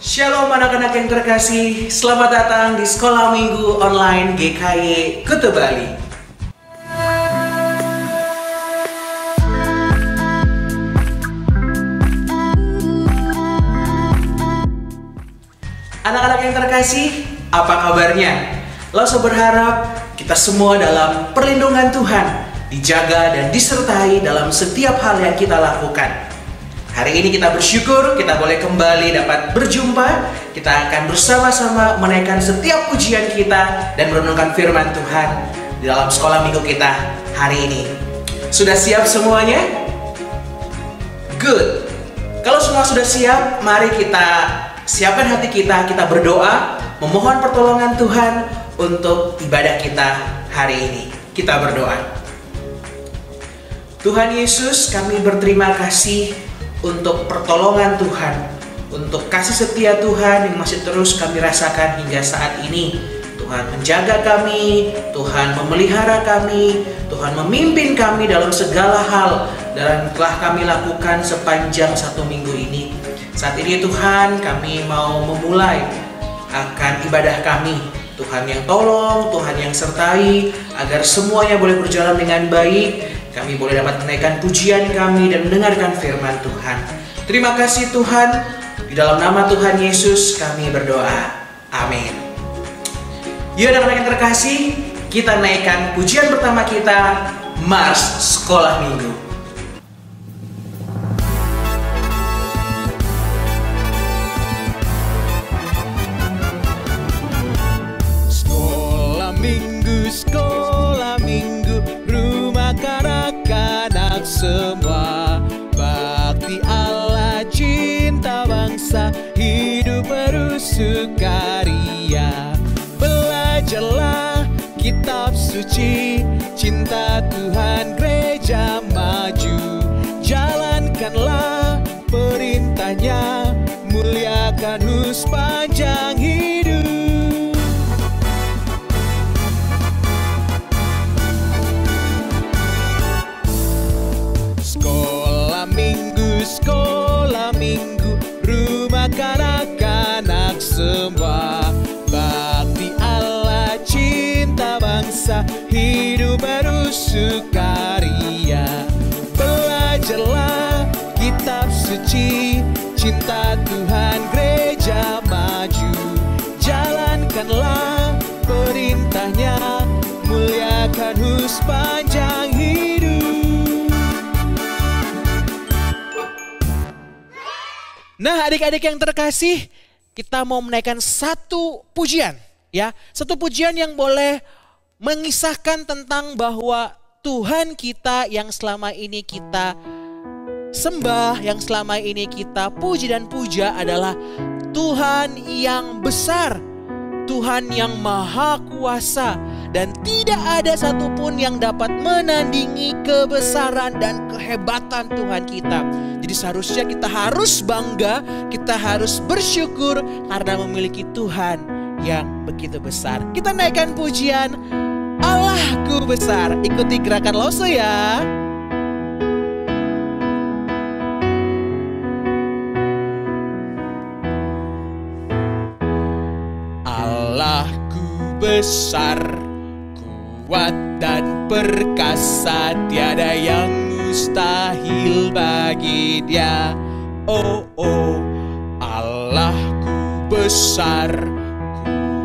Shalom anak-anak yang terkasih, selamat datang di Sekolah Minggu Online GKY Kuta Bali. Anak-anak yang terkasih, apa kabarnya? Langsung berharap kita semua dalam perlindungan Tuhan, dijaga dan disertai dalam setiap hal yang kita lakukan. Hari ini kita bersyukur kita boleh kembali dapat berjumpa. Kita akan bersama-sama menaikkan setiap pujian kita dan merenungkan firman Tuhan di dalam sekolah minggu kita hari ini. Sudah siap semuanya? Good. Kalau semua sudah siap, mari kita siapkan hati kita berdoa, memohon pertolongan Tuhan untuk ibadah kita hari ini. Kita berdoa. Tuhan Yesus, kami berterima kasih untuk pertolongan Tuhan, untuk kasih setia Tuhan yang masih terus kami rasakan hingga saat ini. Tuhan menjaga kami, Tuhan memelihara kami, Tuhan memimpin kami dalam segala hal dan telah kami lakukan sepanjang 1 minggu ini. Saat ini Tuhan, kami mau memulai akan ibadah kami. Tuhan yang tolong, Tuhan yang sertai, agar semuanya boleh berjalan dengan baik. Kami boleh dapat menaikkan pujian kami dan mendengarkan firman Tuhan. Terima kasih Tuhan. Di dalam nama Tuhan Yesus kami berdoa. Amin. Yuk anak-anak yang terkasih, kita naikkan pujian pertama kita, Mars Sekolah Minggu. Sekolah minggu, rumah kanak-kanak semua. Bakti Allah, cinta bangsa, hidup bersukaria. Belajarlah kitab suci, cinta Tuhan gereja maju. Jalankanlah perintahnya, muliakan sepanjang hidup. Sekolah minggu, rumah kanak-kanak semua. Bakti Allah, cinta bangsa, hidup bersukaria. Belajarlah kitab suci, cinta Tuhan gereja maju. Jalankanlah perintahnya, muliakan sepanjang hidup. Nah, adik-adik yang terkasih, kita mau menaikkan satu pujian, ya. Satu pujian yang boleh mengisahkan tentang bahwa Tuhan kita yang selama ini kita sembah, yang selama ini kita puji dan puja adalah Tuhan yang besar, Tuhan yang maha kuasa, dan tidak ada satupun yang dapat menandingi kebesaran dan kehebatan Tuhan kita. Jadi seharusnya kita harus bangga, kita harus bersyukur karena memiliki Tuhan yang begitu besar. Kita naikkan pujian Allahku besar. Ikuti gerakan Lose ya. Allahku besar, kuat dan perkasa, tiada yang mustahil bagi Dia. Oh, oh, Allahku besar,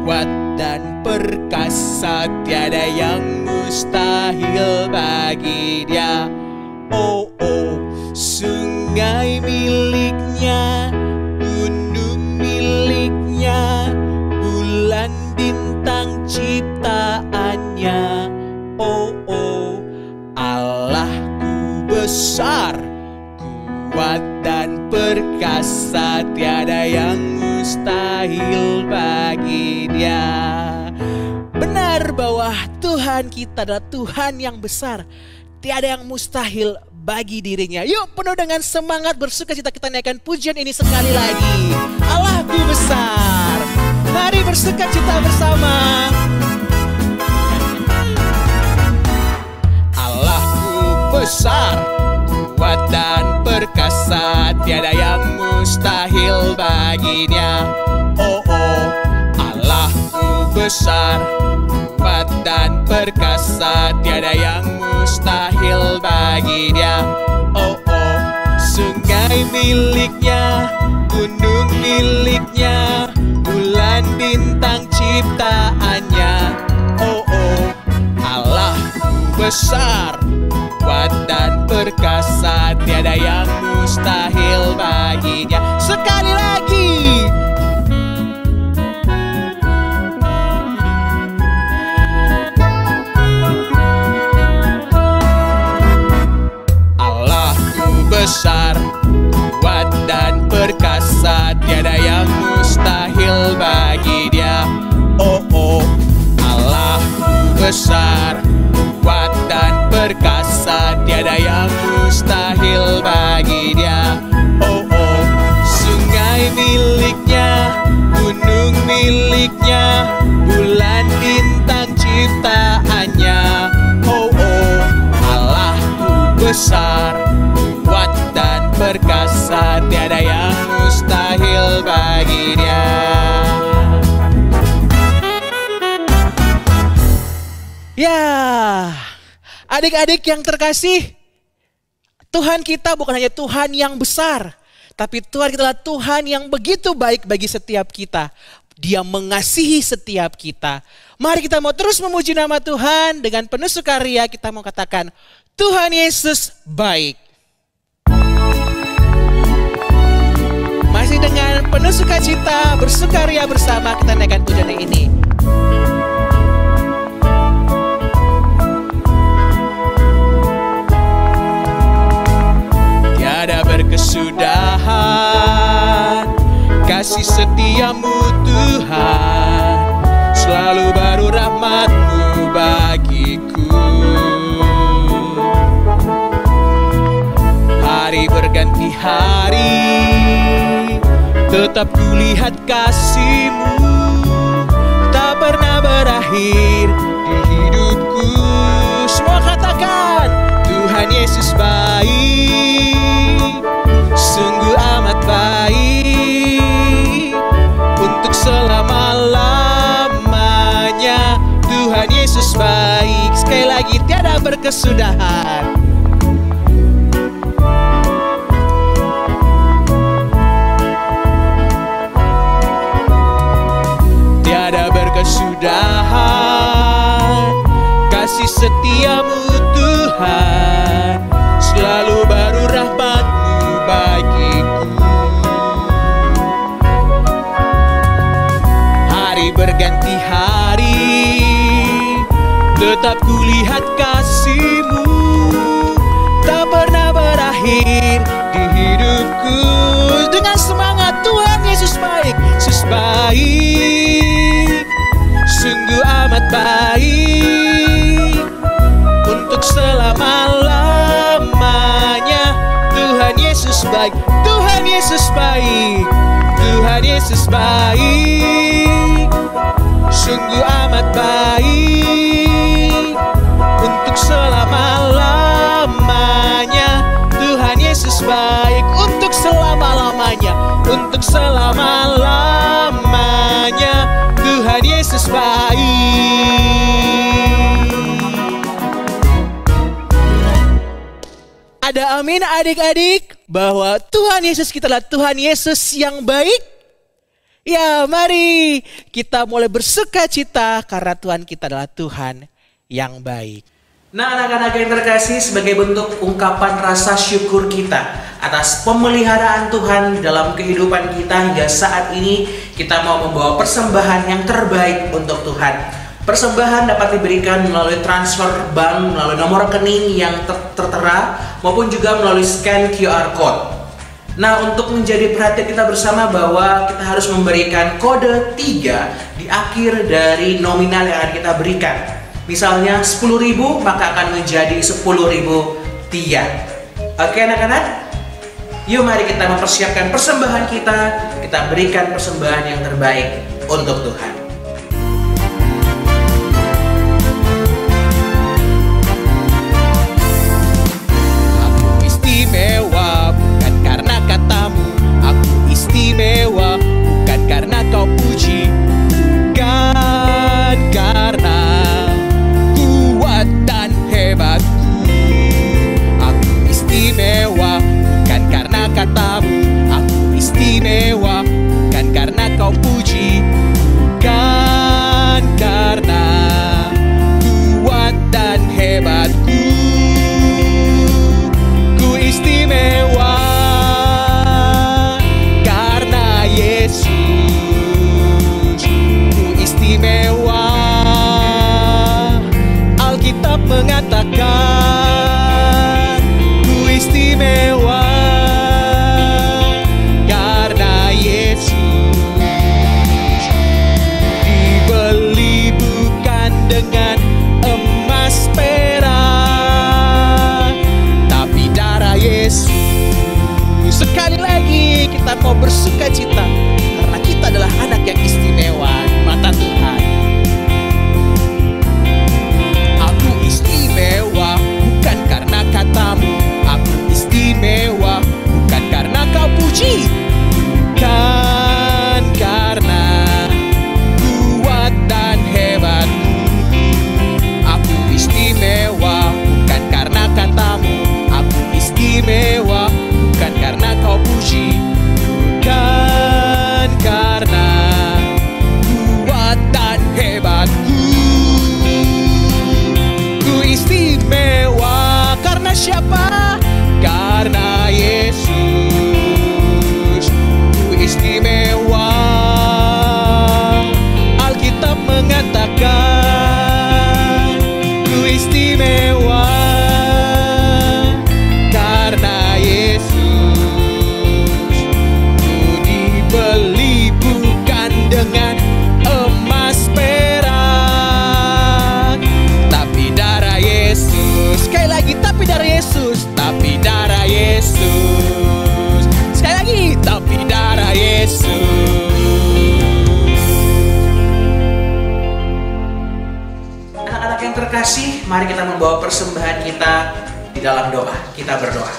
kuat dan perkasa, tiada yang mustahil bagi Dia. Oh, oh, sungai miliknya, gunung miliknya, bulan bintang ciptaannya. Oh, oh, Allahku besar, kuat dan perkasa, tiada yang mustahil bagi Dia. Benar bahwa Tuhan kita adalah Tuhan yang besar, tiada yang mustahil bagi dirinya. Yuk, penuh dengan semangat bersukacita kita naikkan pujian ini sekali lagi. Allahku besar. Mari bersukacita bersama. Allahku besar, kuat dan perkasa, tiada yang mustahil bagi baginya. Oh oh, Allahku besar, kuat dan perkasa, tiada yang mustahil bagi Dia. Oh oh, sungai miliknya, gunung miliknya, bulan bintang ciptaannya. Oh oh, Allahku besar, kuat dan perkasa, tiada yang mustahil baginya. Sekali lagi. Besar, kuat dan perkasa, tiada yang mustahil bagi Dia. Oh oh, Allahku besar, kuat dan perkasa, tiada yang mustahil bagi Dia. Oh oh, sungai miliknya, gunung miliknya, bulan bintang ciptaannya. Oh oh, Allahku besar, kuat dan perkasa, tiada yang mustahil bagi Dia. Ya, adik-adik yang terkasih, Tuhan kita bukan hanya Tuhan yang besar, tapi Tuhan kita adalah Tuhan yang begitu baik bagi setiap kita. Dia mengasihi setiap kita. Mari kita mau terus memuji nama Tuhan dengan penuh sukaria. Kita mau katakan, Tuhan Yesus baik. Masih dengan penuh sukacita, bersukaria bersama kita naikkan pujian ini. Tiada berkesudahan kasih setiamu Tuhan, selalu baru rahmat-Mu bagiku. Hari berganti hari, tetap kulihat kasih-Mu, tak pernah berakhir di hidupku. Semua katakan, Tuhan Yesus baik, sungguh amat baik, untuk selama-lamanya. Tuhan Yesus baik, sekali lagi tiada berkesudahan. Berkesudahan kasih setiamu Tuhan, selalu baru rahmat-Mu bagiku. Hari berganti hari, tetap kulihat kasih-Mu, tak pernah berakhir di hidupku. Dengan semangat, Tuhan Yesus baik, Yesus baik, sungguh amat baik, untuk selama-lamanya. Tuhan Yesus baik, Tuhan Yesus baik, Tuhan Yesus baik, sungguh amat baik, untuk selama-lamanya. Tuhan Yesus baik, untuk selama-lamanya, untuk selama-lamanya. Tuhan Yesus baik. Ada amin adik-adik bahwa Tuhan Yesus kita adalah Tuhan Yesus yang baik. Ya, mari kita mulai bersukacita karena Tuhan kita adalah Tuhan yang baik. Nah, anak-anak yang terkasih, sebagai bentuk ungkapan rasa syukur kita atas pemeliharaan Tuhan dalam kehidupan kita hingga saat ini, kita mau membawa persembahan yang terbaik untuk Tuhan. Persembahan dapat diberikan melalui transfer bank, melalui nomor rekening yang tertera, maupun juga melalui scan QR Code. Nah, untuk menjadi perhatian kita bersama bahwa kita harus memberikan kode 3 di akhir dari nominal yang akan kita berikan. Misalnya 10.000, maka akan menjadi 10.000 tiang. Oke anak-anak? Yuk mari kita mempersiapkan persembahan kita. Kita berikan persembahan yang terbaik untuk Tuhan. Aku istimewa bukan karena katamu. Aku istimewa siapa? Karena Yesus ku istimewa. Alkitab mengatakan ku istimewa. Karena Yesus ku dibeli bukan dengan emas perak, tapi darah Yesus. Sekali lagi, tapi darah Yesus. Tapi darah Yesus. Sekali lagi, tapi darah Yesus. Anak-anak yang terkasih, mari kita membawa persembahan kita di dalam doa. Kita berdoa.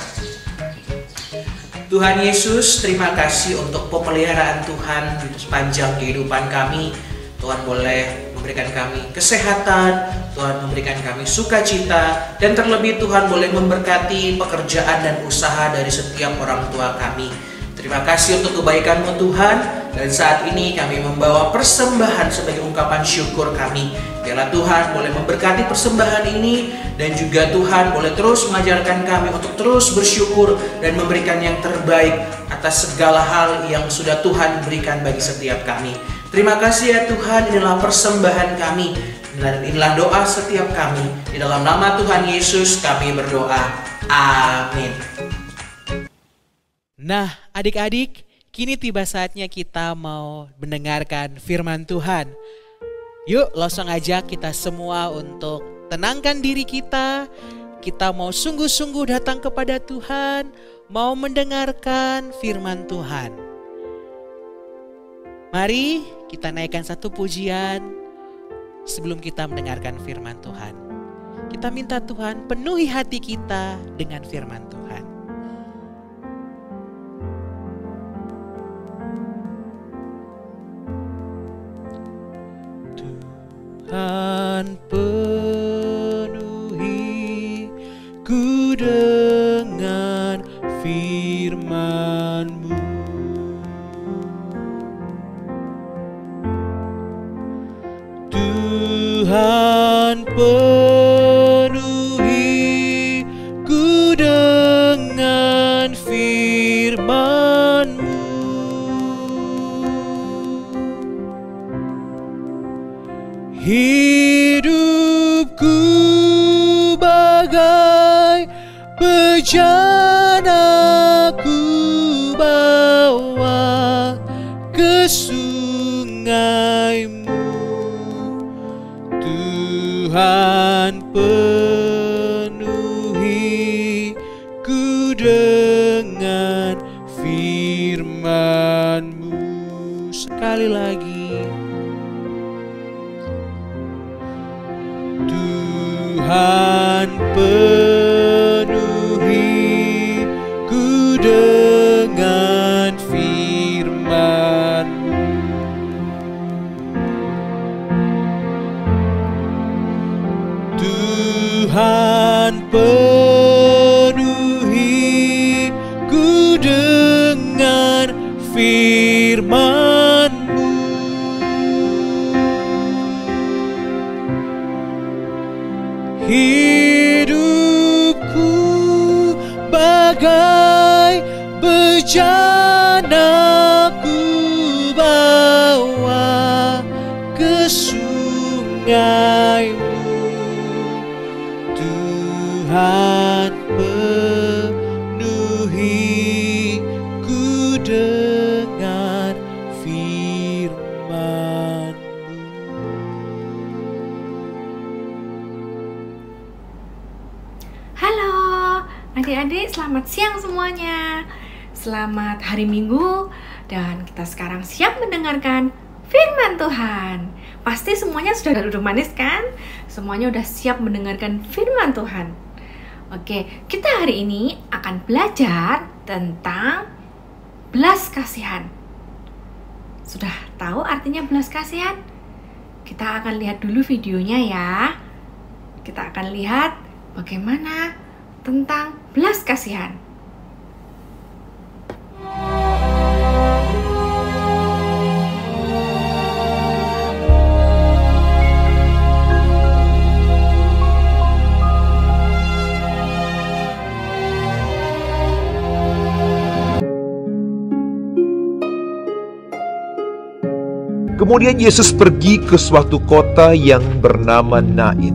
Tuhan Yesus, terima kasih untuk pemeliharaan Tuhan di sepanjang kehidupan kami. Tuhan boleh memberikan kami kesehatan, Tuhan memberikan kami sukacita, dan terlebih Tuhan boleh memberkati pekerjaan dan usaha dari setiap orang tua kami. Terima kasih untuk kebaikan-Mu Tuhan, dan saat ini kami membawa persembahan sebagai ungkapan syukur kami. Biarlah Tuhan boleh memberkati persembahan ini, dan juga Tuhan boleh terus mengajarkan kami untuk terus bersyukur dan memberikan yang terbaik atas segala hal yang sudah Tuhan berikan bagi setiap kami. Terima kasih ya Tuhan, inilah persembahan kami, inilah doa setiap kami. Di dalam nama Tuhan Yesus kami berdoa. Amin. Nah, adik-adik, kini tiba saatnya kita mau mendengarkan firman Tuhan. Yuk, langsung aja kita semua untuk tenangkan diri kita. Kita mau sungguh-sungguh datang kepada Tuhan, mau mendengarkan firman Tuhan. Mari kita naikkan satu pujian sebelum kita mendengarkan firman Tuhan. Kita minta Tuhan penuhi hati kita dengan firman Tuhan. Tuhan penuhi ku dengan firman-Mu. Tuhan penuhi ku dengan firman-Mu. Hidupku bagai bejana ku bawa ke sungai-Mu. Tuhan penuhi ku dengan firman-Mu. Sekali lagi. Tuhan penuhi ku dengan firman-Mu. Tuhan penuhi ku dengan firman-Mu. Hidupku bagai bejana ku bawa ke sungai-Mu. Tuhan penuhi ku dengan firman-Mu. Halo adik-adik, selamat siang semuanya. Selamat hari Minggu, dan kita sekarang siap mendengarkan firman Tuhan. Pasti semuanya sudah duduk manis kan? Semuanya sudah siap mendengarkan firman Tuhan. Oke, kita hari ini akan belajar tentang belas kasihan. Sudah tahu artinya belas kasihan? Kita akan lihat dulu videonya ya. Kita akan lihat bagaimana tentang belas kasihan. Kemudian Yesus pergi ke suatu kota yang bernama Nain.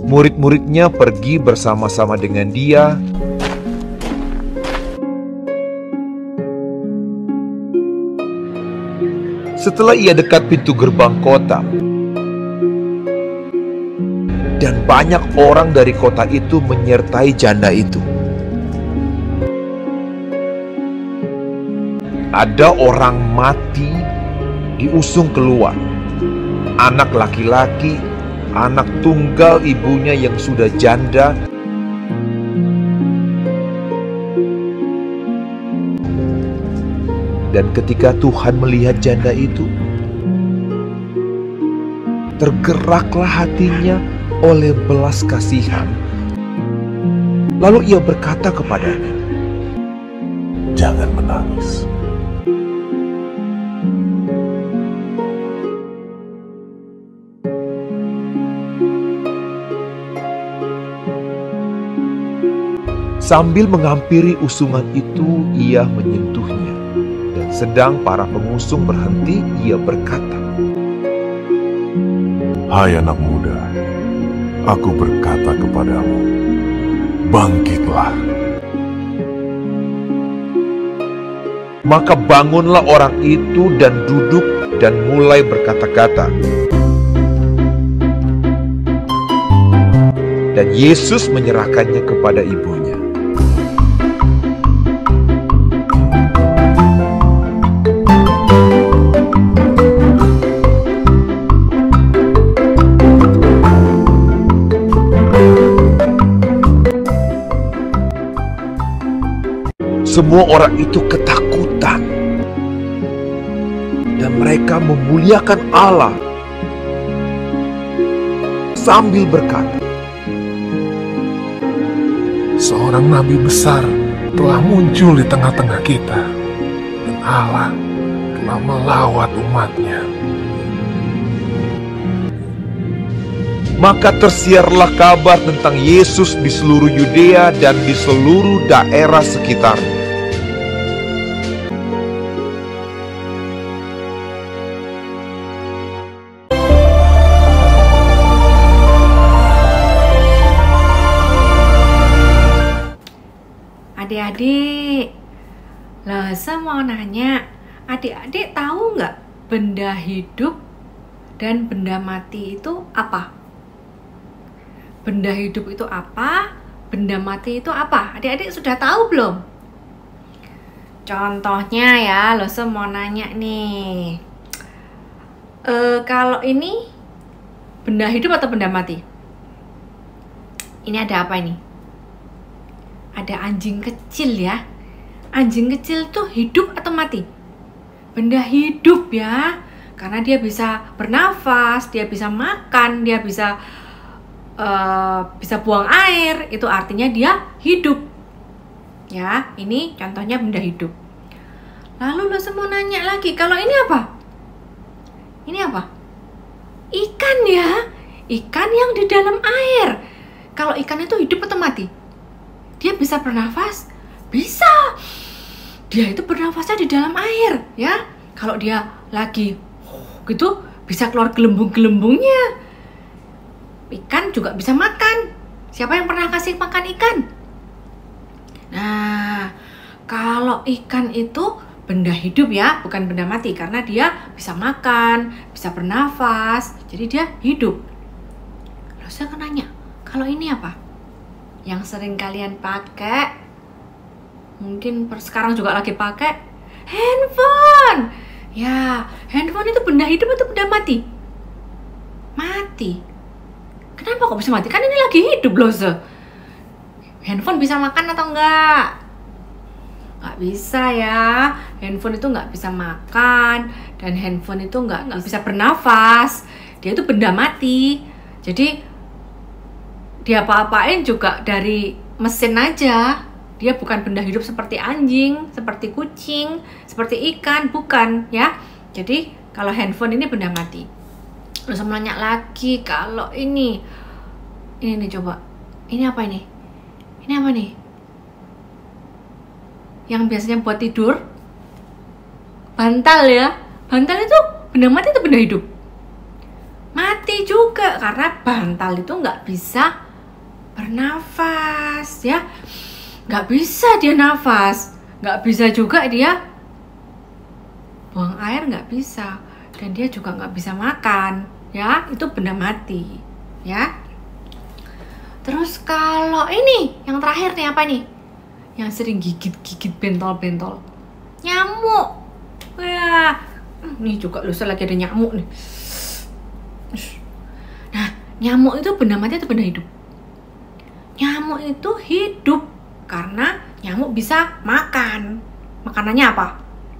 Murid-muridnya pergi bersama-sama dengan dia. Setelah ia dekat pintu gerbang kota, dan banyak orang dari kota itu menyertai janda itu. Ada orang mati diusung keluar, anak laki-laki, anak tunggal ibunya yang sudah janda. Dan ketika Tuhan melihat janda itu, tergeraklah hatinya oleh belas kasihan. Lalu ia berkata kepadanya, "Jangan menangis." Sambil menghampiri usungan itu, ia menyentuhnya. Dan sedang para pengusung berhenti, ia berkata, Hai anak muda, aku berkata kepadamu, bangkitlah. Maka bangunlah orang itu dan duduk dan mulai berkata-kata. Dan Yesus menyerahkannya kepada ibunya. Semua orang itu ketakutan dan mereka memuliakan Allah sambil berkata, Seorang nabi besar telah muncul di tengah-tengah kita, dan Allah telah melawat umatnya. Maka tersiarlah kabar tentang Yesus di seluruh Yudea dan di seluruh daerah sekitarnya. Adik-adik, saya mau nanya, adik-adik tahu nggak benda hidup dan benda mati itu apa? Benda hidup itu apa? Benda mati itu apa? Adik-adik sudah tahu belum? Contohnya ya, saya mau nanya nih. Kalau ini benda hidup atau benda mati? Ini ada apa ini? Ada anjing kecil ya. Anjing kecil tuh hidup atau mati? Benda hidup ya. Karena dia bisa bernafas, dia bisa makan, dia bisa buang air. Itu artinya dia hidup. Ya, ini contohnya benda hidup. Lalu lo semua nanya lagi, kalau ini apa? Ini apa? Ikan ya. Ikan yang di dalam air. Kalau ikan itu hidup atau mati? Dia bisa bernafas? Bisa. Dia itu bernafasnya di dalam air, ya. Kalau dia lagi gitu, bisa keluar gelembung-gelembungnya. Ikan juga bisa makan. Siapa yang pernah kasih makan ikan? Nah, kalau ikan itu benda hidup ya, bukan benda mati. Karena dia bisa makan, bisa bernafas. Jadi dia hidup. Lalu saya akan nanya, kalau ini apa? Yang sering kalian pakai, mungkin sekarang juga lagi pakai, handphone. Ya, handphone itu benda hidup atau benda mati? Mati. Kenapa kok bisa mati? Kan ini lagi hidup loh, Handphone bisa makan atau enggak? Nggak bisa ya. Handphone itu nggak bisa makan, dan handphone itu nggak bisa bernafas. Dia itu benda mati. Jadi dia apa-apain juga dari mesin aja. Dia bukan benda hidup seperti anjing, seperti kucing, seperti ikan, bukan ya. Jadi kalau handphone ini benda mati. Terus saya nanya lagi, kalau ini nih coba. Ini apa ini? Ini apa nih? yang biasanya buat tidur, bantal ya. Bantal itu benda mati atau benda hidup? Mati juga, karena bantal itu nggak bisa bernafas ya. Nggak bisa dia nafas, nggak bisa juga dia buang air, nggak bisa. Dan dia juga nggak bisa makan ya, itu benda mati ya. Terus kalau ini yang terakhir nih, apa nih? Yang sering gigit-gigit bentol-bentol, nyamuk ya. Nih juga lu lagi ada nyamuk nih. Nah, nyamuk itu benda mati atau benda hidup? Nyamuk itu hidup, karena nyamuk bisa makan. Makanannya apa?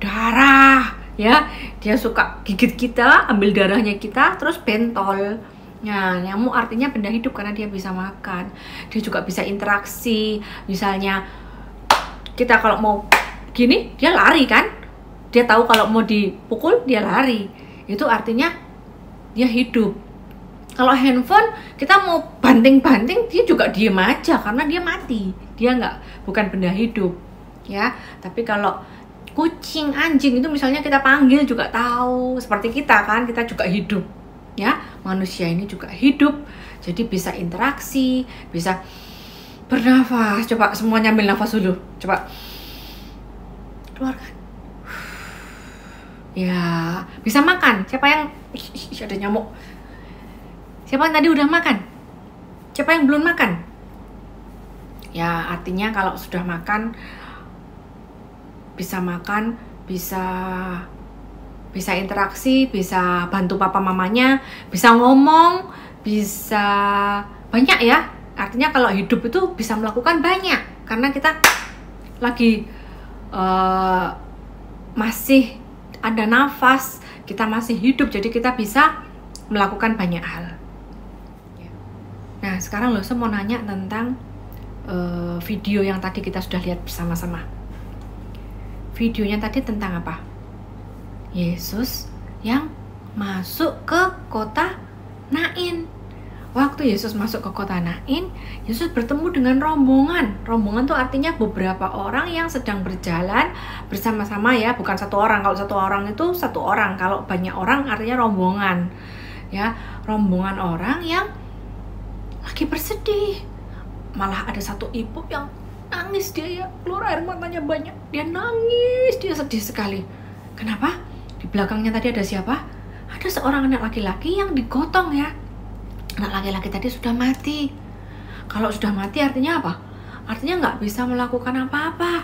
Darah ya. Dia suka gigit kita, ambil darahnya kita, terus bentol. Nah, nyamuk artinya benda hidup karena dia bisa makan. Dia juga bisa interaksi. Misalnya kita kalau mau gini, dia lari kan? Dia tahu kalau mau dipukul, dia lari. Itu artinya dia hidup. Kalau handphone kita mau banting-banting, dia juga diem aja karena dia mati. Dia bukan benda hidup ya. Tapi kalau kucing, anjing itu misalnya kita panggil juga tahu. Seperti kita kan, kita juga hidup ya. Manusia ini juga hidup, jadi bisa interaksi, bisa bernafas. Coba semuanya ambil nafas dulu, coba keluarkan ya. Bisa makan. Siapa yang ada nyamuk? Siapa yang tadi udah makan? Siapa yang belum makan? Ya, artinya kalau sudah makan, bisa interaksi, bisa bantu papa mamanya, bisa ngomong, bisa banyak ya. Artinya kalau hidup itu bisa melakukan banyak, karena kita lagi masih ada nafas, kita masih hidup, jadi kita bisa melakukan banyak hal. Nah, sekarang saya mau nanya tentang video yang tadi kita sudah lihat bersama-sama. Videonya tadi tentang apa? Yesus yang masuk ke kota Nain. Waktu Yesus masuk ke kota Nain, Yesus bertemu dengan rombongan. Rombongan itu artinya beberapa orang yang sedang berjalan bersama-sama ya, bukan satu orang. Kalau satu orang itu satu orang, kalau banyak orang artinya rombongan. Ya, rombongan orang yang lagi bersedih. Malah ada satu ibu yang nangis, dia ya, keluar air matanya banyak. Dia nangis, dia sedih sekali. Kenapa? Di belakangnya tadi ada siapa? Ada seorang anak laki-laki yang digotong ya. Anak laki-laki tadi sudah mati. Kalau sudah mati artinya apa? Artinya nggak bisa melakukan apa-apa.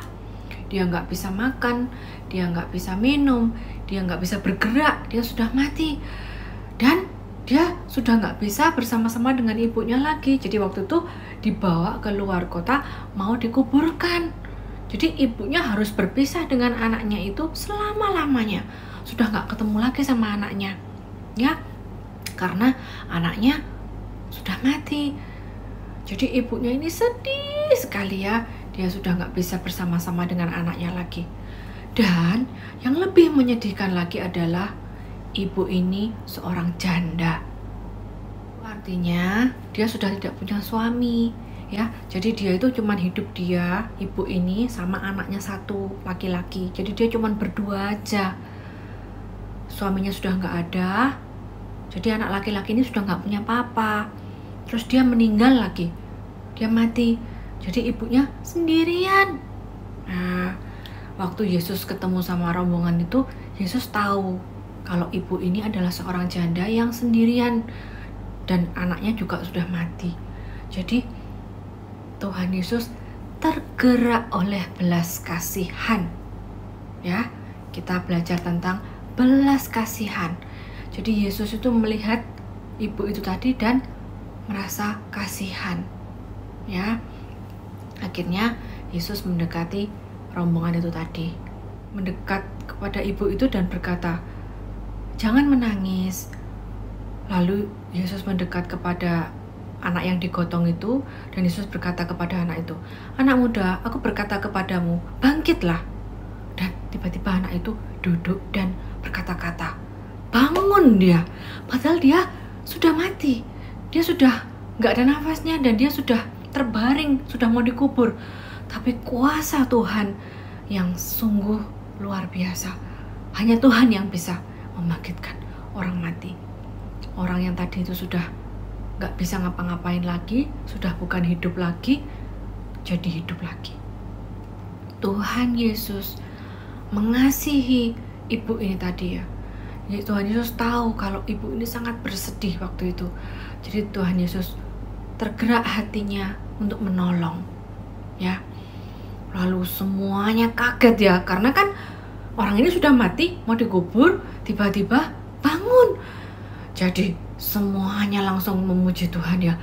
Dia nggak bisa makan, dia nggak bisa minum, dia nggak bisa bergerak, dia sudah mati. Dan dia sudah nggak bisa bersama-sama dengan ibunya lagi. Jadi waktu itu dibawa ke luar kota, mau dikuburkan. Jadi ibunya harus berpisah dengan anaknya itu selama-lamanya. Sudah nggak ketemu lagi sama anaknya ya, karena anaknya sudah mati. Jadi ibunya ini sedih sekali ya. Dia sudah nggak bisa bersama-sama dengan anaknya lagi. Dan yang lebih menyedihkan lagi adalah ibu ini seorang janda. Artinya dia sudah tidak punya suami ya. Jadi dia itu cuman hidup dia, ibu ini sama anaknya satu laki-laki. Jadi dia cuman berdua aja. Suaminya sudah nggak ada. Jadi anak laki-laki ini sudah nggak punya papa. Terus dia meninggal lagi, dia mati. Jadi ibunya sendirian. Nah, waktu Yesus ketemu sama rombongan itu, Yesus tahu kalau ibu ini adalah seorang janda yang sendirian dan anaknya juga sudah mati. Jadi Tuhan Yesus tergerak oleh belas kasihan. Ya, kita belajar tentang belas kasihan. Jadi Yesus itu melihat ibu itu tadi dan merasa kasihan. Ya. Akhirnya Yesus mendekati rombongan itu tadi. Mendekat kepada ibu itu dan berkata, "Jangan menangis." Lalu Yesus mendekat kepada anak yang digotong itu dan Yesus berkata kepada anak itu, "Anak muda, aku berkata kepadamu, bangkitlah." Dan tiba-tiba anak itu duduk dan berkata-kata. Bangun dia, padahal dia sudah mati. Dia sudah nggak ada nafasnya dan dia sudah terbaring, sudah mau dikubur. Tapi kuasa Tuhan yang sungguh luar biasa. Hanya Tuhan yang bisa membangkitkan orang mati. Orang yang tadi itu sudah gak bisa ngapa-ngapain lagi, sudah bukan hidup lagi, jadi hidup lagi. Tuhan Yesus mengasihi ibu ini tadi ya. Jadi Tuhan Yesus tahu kalau ibu ini sangat bersedih waktu itu. Jadi Tuhan Yesus tergerak hatinya untuk menolong, ya. Lalu semuanya kaget ya, karena kan orang ini sudah mati, mau dikubur, tiba-tiba bangun. Jadi semuanya langsung memuji Tuhan ya.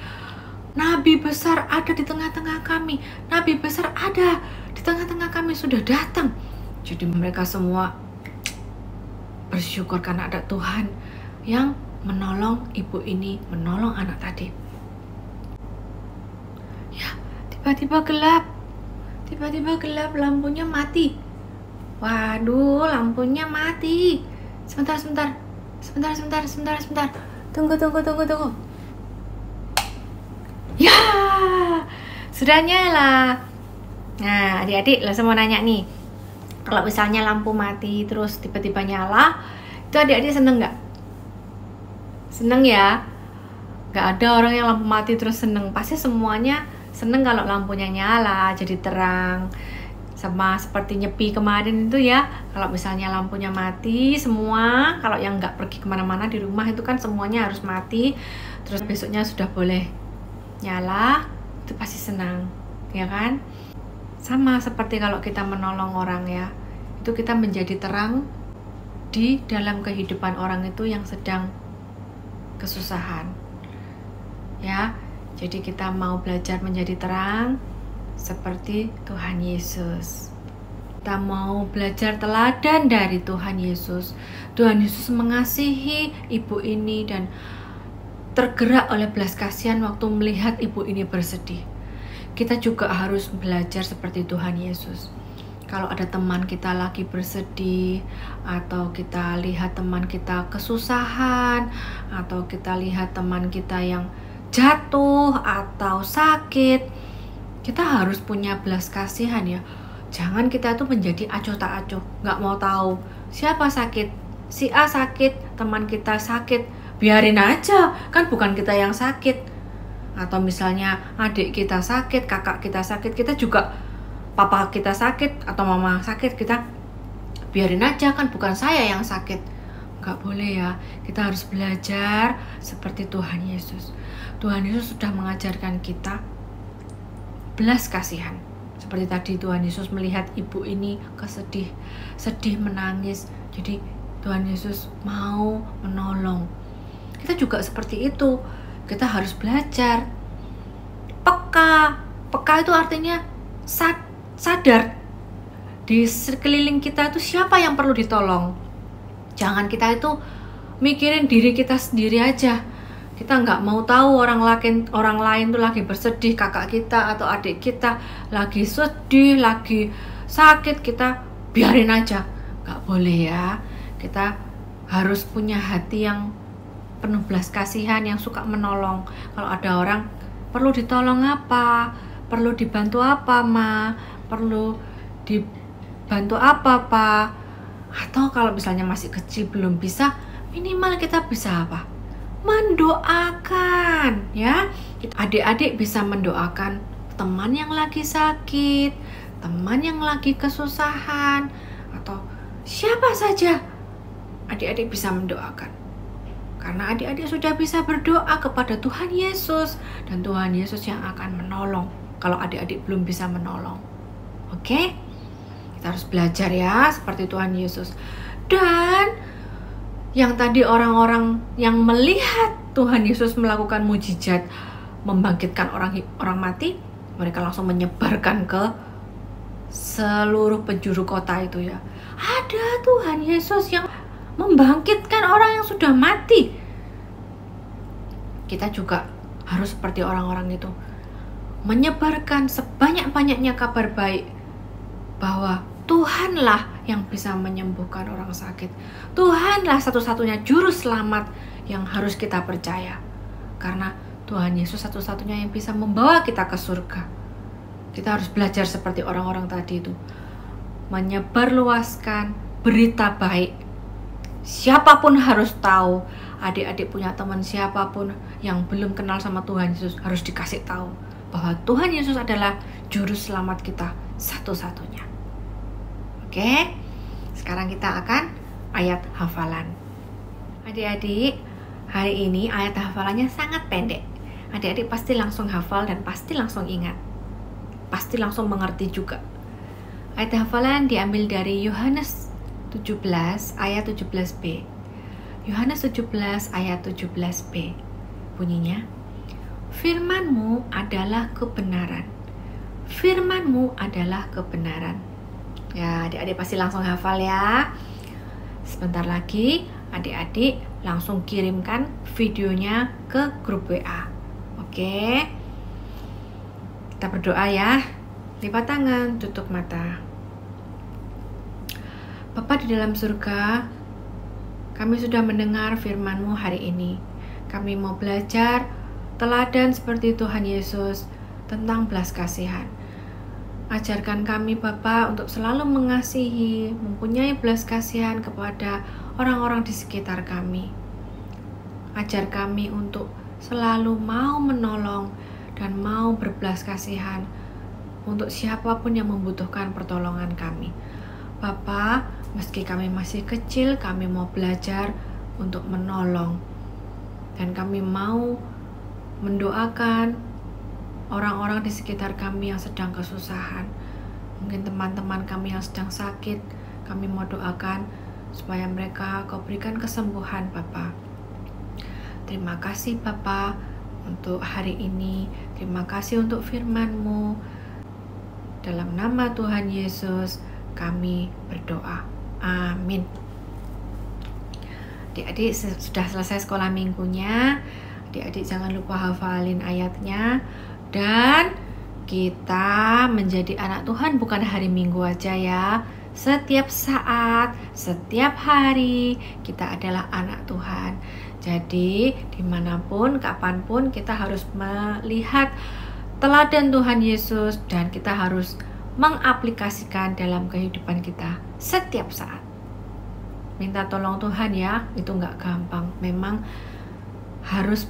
Nabi besar ada di tengah-tengah kami. Nabi besar ada di tengah-tengah kami, sudah datang. Jadi mereka semua bersyukur karena ada Tuhan yang menolong ibu ini, menolong anak tadi. Ya, tiba-tiba gelap. Tiba-tiba gelap, lampunya mati. Waduh, lampunya mati. Sebentar. Tunggu. Ya, sudah nyala. Nah, adik-adik langsung mau nanya nih. Kalau misalnya lampu mati terus tiba-tiba nyala, itu adik-adik seneng nggak? Seneng ya? Nggak ada orang yang lampu mati terus seneng. Pasti semuanya seneng kalau lampunya nyala, jadi terang. Sama seperti Nyepi kemarin itu ya, kalau misalnya lampunya mati semua, kalau yang nggak pergi kemana-mana di rumah itu kan semuanya harus mati, terus besoknya sudah boleh nyala, itu pasti senang, ya kan? Sama seperti kalau kita menolong orang ya, itu kita menjadi terang di dalam kehidupan orang itu yang sedang kesusahan, ya. Jadi kita mau belajar menjadi terang seperti Tuhan Yesus. Kita mau belajar teladan dari Tuhan Yesus. Tuhan Yesus mengasihi ibu ini dan tergerak oleh belas kasihan waktu melihat ibu ini bersedih. Kita juga harus belajar seperti Tuhan Yesus. Kalau ada teman kita lagi bersedih, atau kita lihat teman kita kesusahan, atau kita lihat teman kita yang jatuh atau sakit, kita harus punya belas kasihan ya. Jangan kita tuh menjadi acuh tak acuh, nggak mau tahu siapa sakit, si A sakit, teman kita sakit, biarin aja, kan bukan kita yang sakit. Atau misalnya adik kita sakit, kakak kita sakit, kita juga papa kita sakit atau mama sakit, kita biarin aja, kan bukan saya yang sakit. Nggak boleh ya, kita harus belajar seperti Tuhan Yesus. Tuhan Yesus sudah mengajarkan kita belas kasihan. Seperti tadi Tuhan Yesus melihat ibu ini sedih menangis. Jadi Tuhan Yesus mau menolong. Kita juga seperti itu. Kita harus belajar peka. Peka itu artinya sadar di sekeliling kita itu siapa yang perlu ditolong. Jangan kita itu mikirin diri kita sendiri aja. Kita nggak mau tahu orang lain tuh lagi bersedih, kakak kita atau adik kita lagi sedih, lagi sakit, kita biarin aja. Nggak boleh ya. Kita harus punya hati yang penuh belas kasihan, yang suka menolong. Kalau ada orang perlu ditolong apa, perlu dibantu apa ma, perlu dibantu apa pak, atau kalau misalnya masih kecil belum bisa, minimal kita bisa apa? Mendoakan ya. Adik-adik bisa mendoakan teman yang lagi sakit, teman yang lagi kesusahan, atau siapa saja. Adik-adik bisa mendoakan karena adik-adik sudah bisa berdoa kepada Tuhan Yesus, dan Tuhan Yesus yang akan menolong kalau adik-adik belum bisa menolong. Oke? Kita harus belajar ya seperti Tuhan Yesus. Dan yang tadi orang-orang yang melihat Tuhan Yesus melakukan mujizat, membangkitkan orang mati, mereka langsung menyebarkan ke seluruh penjuru kota itu ya. Ada Tuhan Yesus yang membangkitkan orang yang sudah mati. Kita juga harus seperti orang-orang itu, menyebarkan sebanyak-banyaknya kabar baik bahwa Tuhanlah yang bisa menyembuhkan orang sakit. Tuhanlah satu-satunya juru selamat yang harus kita percaya. Karena Tuhan Yesus satu-satunya yang bisa membawa kita ke surga. Kita harus belajar seperti orang-orang tadi itu. menyebarluaskan berita baik. Siapapun harus tahu. Adik-adik punya teman siapapun yang belum kenal sama Tuhan Yesus, harus dikasih tahu bahwa Tuhan Yesus adalah juru selamat kita satu-satunya. Oke, sekarang kita akan ayat hafalan. Adik-adik, hari ini ayat hafalannya sangat pendek. Adik-adik pasti langsung hafal dan pasti langsung ingat. Pasti langsung mengerti juga. Ayat hafalan diambil dari Yohanes 17 ayat 17b. Yohanes 17 ayat 17b. Bunyinya, firman-Mu adalah kebenaran. Firman-Mu adalah kebenaran. Ya, adik-adik pasti langsung hafal ya. Sebentar lagi adik-adik langsung kirimkan videonya ke grup WA. Oke. Kita berdoa ya. Lipat tangan, tutup mata. Bapa di dalam surga, kami sudah mendengar firman-Mu hari ini. Kami mau belajar teladan seperti Tuhan Yesus tentang belas kasihan. Ajarkan kami Bapa untuk selalu mengasihi, mempunyai belas kasihan kepada orang-orang di sekitar kami. Ajar kami untuk selalu mau menolong dan mau berbelas kasihan untuk siapapun yang membutuhkan pertolongan kami. Bapa, meski kami masih kecil, kami mau belajar untuk menolong. Dan kami mau mendoakan orang-orang di sekitar kami yang sedang kesusahan. Mungkin teman-teman kami yang sedang sakit, kami mau doakan supaya mereka Kau berikan kesembuhan, Bapa. Terima kasih Bapa untuk hari ini. Terima kasih untuk firman-Mu. Dalam nama Tuhan Yesus kami berdoa. Amin. Adik-adik sudah selesai sekolah minggunya. Adik-adik jangan lupa hafalin ayatnya. Dan kita menjadi anak Tuhan bukan hari Minggu aja ya. Setiap saat, setiap hari kita adalah anak Tuhan. Jadi dimanapun, kapanpun kita harus melihat teladan Tuhan Yesus. Dan kita harus mengaplikasikan dalam kehidupan kita setiap saat. Minta tolong Tuhan ya, itu nggak gampang. Memang harus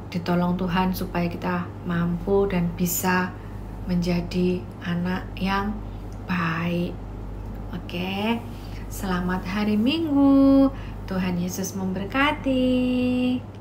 ditolong Tuhan supaya kita mampu dan bisa menjadi anak yang baik. Oke, selamat hari Minggu. Tuhan Yesus memberkati.